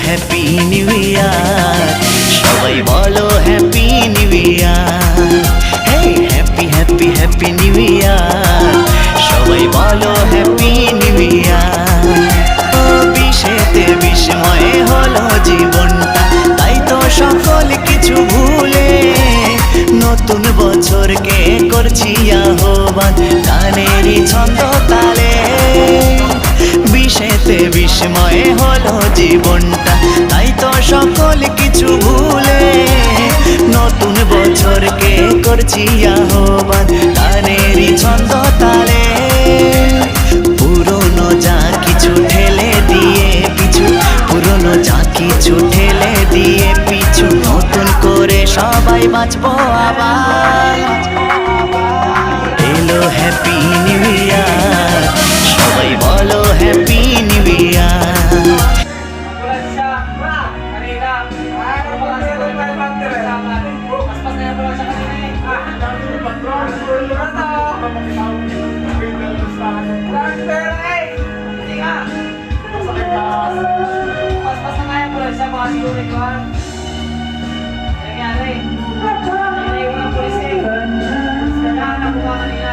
Happy new year, সবাই বলো happy new year. Hey happy happy happy new year, সবাই বলো হ্যাপি নিউ ইয়ার। ও বিশেতে বিস্ময় হলো জীবনটা, তাই তো সকল কিছু ভুলে নতুন বছরকে করছি আহ্বান গানেরই ছন্দ তালে। বিশেতে বিস্ময় হলো জীবনটা, তাই তো সকল কিছু ভুলে নতুন বছরকে করছি আহ্বান গানেরই ছন্দ তালে। পুরনো যা কিছু ঠেলে দিয়ে পিছু, পুরনো যা কিছু ঠেলে দিয়ে পিছু, নতুন করে সবাই বাঁচবো আবার। এলো হ্যাপি নিউ ইয়ার, সবাই বলো হ্যাপি নিউ ইয়ার। Nangyari. Nangyari ko ng pulis eh. Kailangan nakuha kanina.